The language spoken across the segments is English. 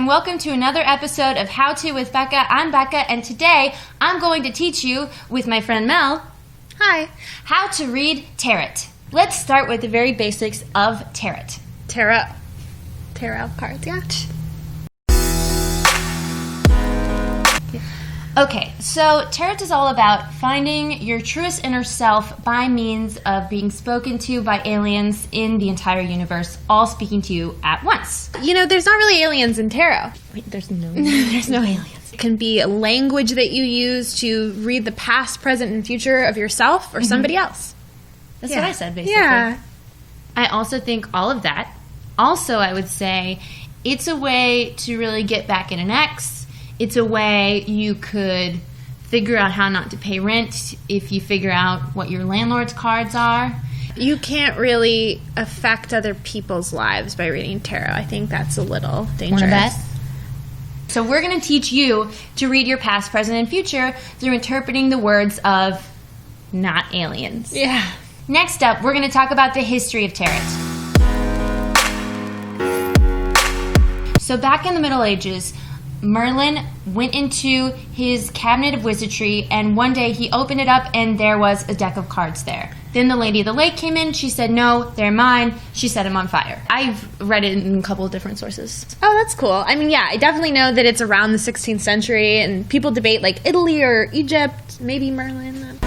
welcome to another episode of How To with Becca. I'm Becca, and today I'm going to teach you, with my friend Mel, hi, how to read tarot. Let's start with the very basics of tarot. Tarot cards, yeah. Okay, so tarot is all about finding your truest inner self by means of being spoken to by aliens in the entire universe, all speaking to you at once. You know, there's not really aliens in tarot. Wait, there's no aliens. It can be a language that you use to read the past, present, and future of yourself or somebody else. That's what I said, basically. Yeah. I also think all of that. Also, I would say it's a way to really get back at an ex. It's a way you could figure out how not to pay rent if you figure out what your landlord's cards are. You can't really affect other people's lives by reading tarot. I think that's a little dangerous. Want to bet? So we're going to teach you to read your past, present, and future through interpreting the words of not aliens. Yeah. Next up, we're going to talk about the history of tarot. So back in the Middle Ages, Merlin went into his cabinet of wizardry, and one day he opened it up and there was a deck of cards there. Then the Lady of the Lake came in. She said, "No, they're mine." She set him on fire. I've read it in a couple of different sources. Oh, that's cool. I mean, yeah, I definitely know that it's around the 16th century, and people debate like Italy or Egypt, maybe Merlin.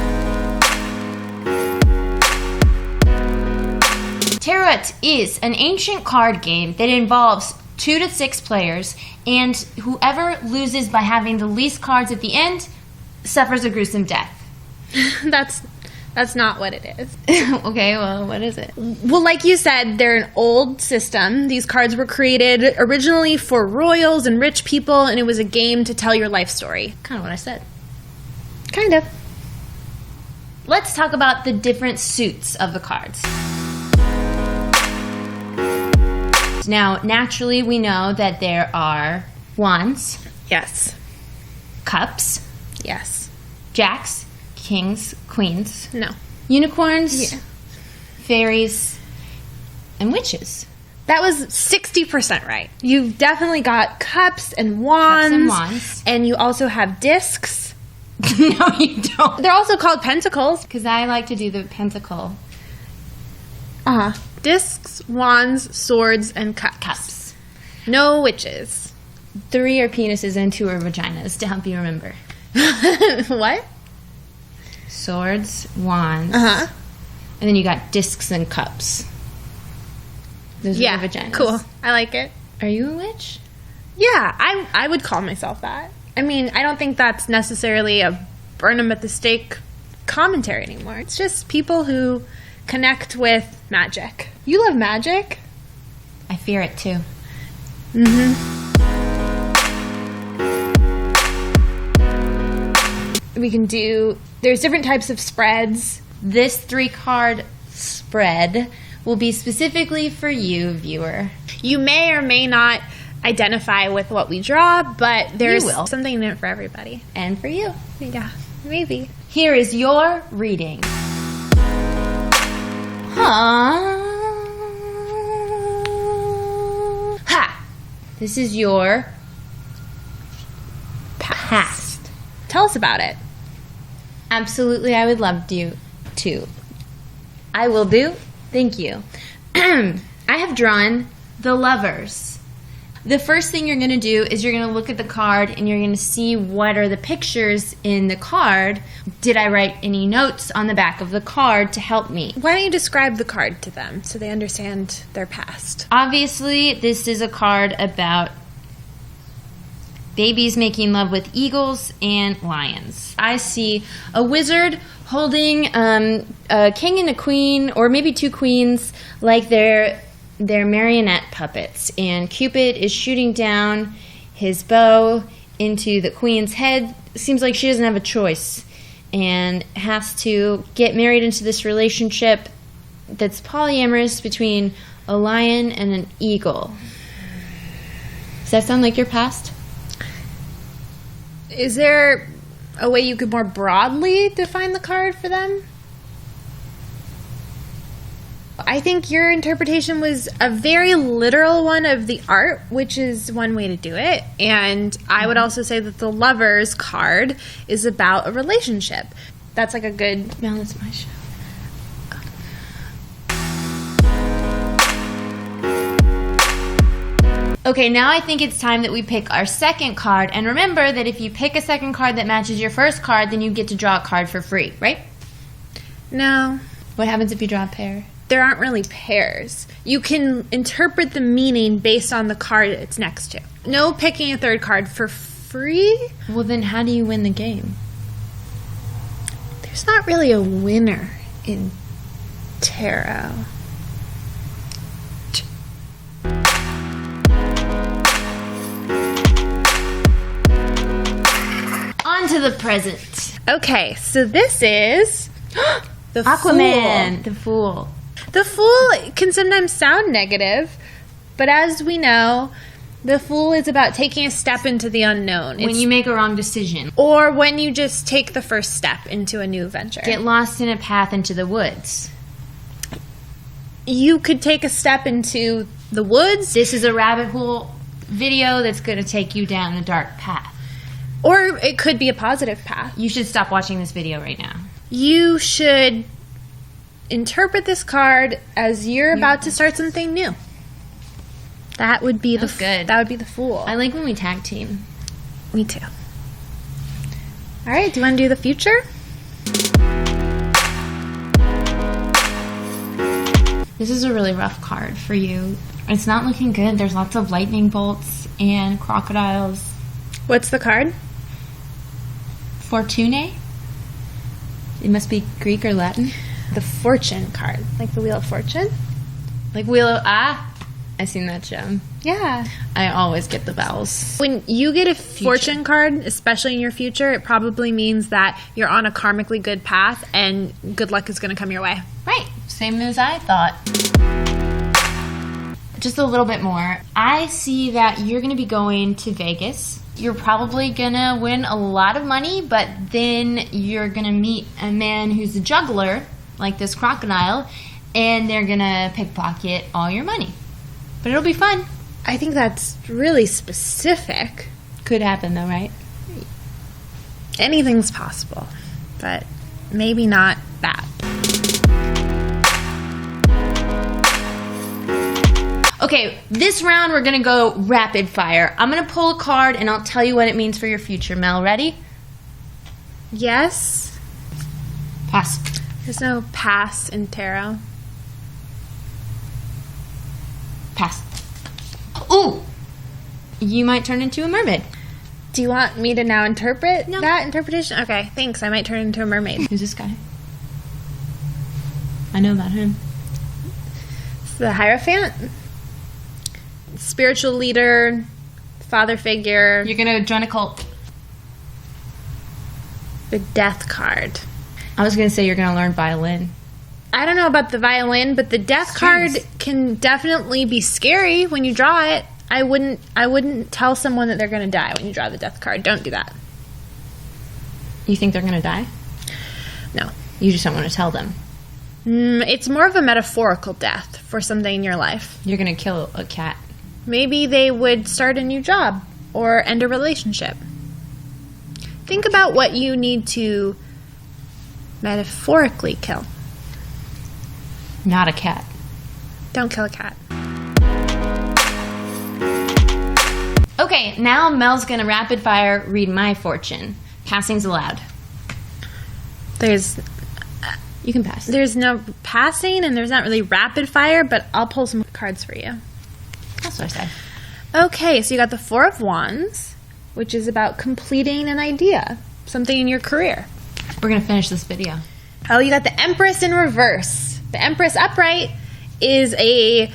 Tarot is an ancient card game that involves 2 to 6 players, and whoever loses by having the least cards at the end suffers a gruesome death. That's not what it is. Okay, well, what is it? Well, like you said, they're an old system. These cards were created originally for royals and rich people, and it was a game to tell your life story. Kind of what I said. Kind of. Let's talk about the different suits of the cards. Now, naturally, we know that there are wands. Yes. Cups. Yes. Jacks. Kings. Queens. No. Unicorns. Yeah. Fairies. And witches. That was 60% right. You've definitely got cups and wands. And you also have discs. No, you don't. They're also called pentacles. Because I like to do the pentacle. Uh-huh. Discs, wands, swords, and cups. No witches. 3 are penises and 2 are vaginas, to help you remember. What? Swords, wands. Uh-huh. And then you got discs and cups. Those are the vaginas. Cool. I like it. Are you a witch? Yeah, I would call myself that. I mean, I don't think that's necessarily a burn 'em at the stake commentary anymore. It's just people who connect with magic. You love magic? I fear it too. Mm-hmm. We can do, there's different types of spreads. This 3-card spread will be specifically for you, viewer. You may or may not identify with what we draw, but there's will. something in it for everybody. And for you. Yeah, maybe. Here is your reading. Ha! This is your past. Tell us about it. Absolutely, I would love you to. I will do. Thank you. I have drawn the Lovers. The first thing you're going to do is you're going to look at the card and you're going to see what are the pictures in the card. Did I write any notes on the back of the card to help me? Why don't you describe the card to them so they understand their past? Obviously, this is a card about babies making love with eagles and lions. I see a wizard holding a king and a queen, or maybe 2 queens, like they're marionette puppets, and Cupid is shooting down his bow into the queen's head. Seems like she doesn't have a choice and has to get married into this relationship that's polyamorous between a lion and an eagle. Does that sound like your past? Is there a way you could more broadly define the card for them? I think your interpretation was a very literal one of the art, which is one way to do it. And I would also say that the Lovers card is about a relationship. That's like a good... Mel, it's my show. Okay, now I think it's time that we pick our second card. And remember that if you pick a second card that matches your first card, then you get to draw a card for free, right? No. What happens if you draw a pair? There aren't really pairs. You can interpret the meaning based on the card it's next to. No picking a third card for free. Well, then how do you win the game? There's not really a winner in tarot. On to the present. Okay, so this is the Aquaman. Fool. The Fool. The Fool can sometimes sound negative, but as we know, the Fool is about taking a step into the unknown. When you make a wrong decision. Or when you just take the first step into a new venture. Get lost in a path into the woods. You could take a step into the woods. This is a rabbit hole video that's going to take you down a dark path. Or it could be a positive path. You should stop watching this video right now. You should interpret this card as you're about to start something new. That would be That's good. That would be the Fool. I like when we tag team. Me too. All right, do you want to do the future? This is a really rough card for you. It's not looking good. There's lots of lightning bolts and crocodiles. What's the card? Fortune? It must be Greek or Latin. The Fortune card, like the Wheel of Fortune. Like Wheel of... I've seen that show. Yeah. I always get the vowels. When you get a fortune card, especially in your future, it probably means that you're on a karmically good path and good luck is going to come your way. Right. Same as I thought. Just a little bit more. I see that you're going to be going to Vegas. You're probably going to win a lot of money, but then you're going to meet a man who's a juggler, like this crocodile, and they're going to pickpocket all your money. But it'll be fun. I think that's really specific. Could happen though, right? Anything's possible, but maybe not that. Okay, this round we're going to go rapid fire. I'm going to pull a card and I'll tell you what it means for your future. Mel, ready? Yes. Pass. There's no pass in tarot. Pass. Ooh! You might turn into a mermaid. Do you want me to now interpret that interpretation? Okay, thanks. I might turn into a mermaid. Who's this guy? I know about him. It's the Hierophant. Spiritual leader, father figure. You're going to join a cult. The Death card. I was going to say you're going to learn violin. I don't know about the violin, but the Death card can definitely be scary when you draw it. I wouldn't tell someone that they're going to die when you draw the Death card. Don't do that. You think they're going to die? No. You just don't want to tell them. It's more of a metaphorical death for something in your life. You're going to kill a cat. Maybe they would start a new job or end a relationship. Think about what you need to metaphorically kill. Not a cat. Don't kill a cat. Okay, now Mel's going to rapid fire read my fortune. Passing's allowed. You can pass. There's no passing and there's not really rapid fire, but I'll pull some cards for you. That's what I said. Okay, so you got the Four of Wands, which is about completing an idea, something in your career. We're going to finish this video. Oh, you got the Empress in reverse. The Empress upright is a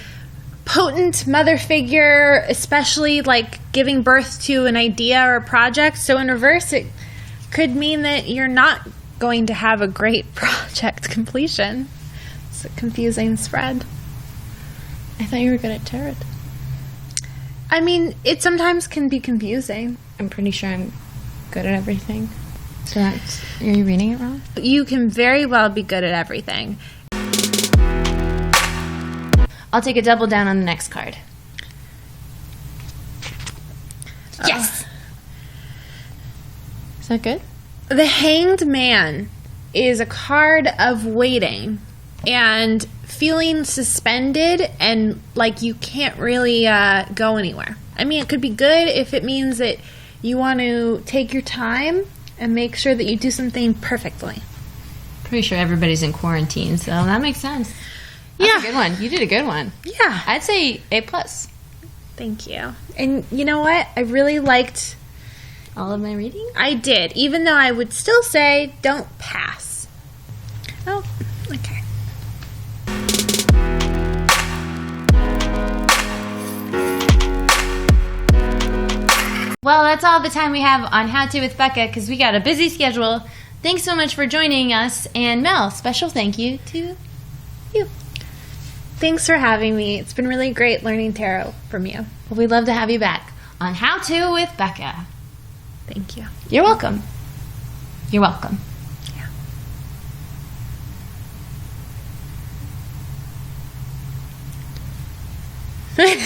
potent mother figure, especially like giving birth to an idea or a project. So in reverse, it could mean that you're not going to have a great project completion. It's a confusing spread. I thought you were good at tarot. I mean, it sometimes can be confusing. I'm pretty sure I'm good at everything. So are you reading it wrong? You can very well be good at everything. I'll take a double down on the next card. Yes! Is that good? The Hanged Man is a card of waiting and feeling suspended and like you can't really go anywhere. I mean, it could be good if it means that you want to take your time and make sure that you do something perfectly. Pretty sure everybody's in quarantine, so that makes sense. That's a good one. You did a good one. Yeah. I'd say A+. Thank you. And you know what? I really liked all of my reading? I did, even though I would still say don't pass. Oh, okay. Well, that's all the time we have on How To with Becca because we got a busy schedule. Thanks so much for joining us. And Mel, special thank you to you. Thanks for having me. It's been really great learning tarot from you. Well, we'd love to have you back on How To with Becca. Thank you. You're welcome. You're welcome. Yeah.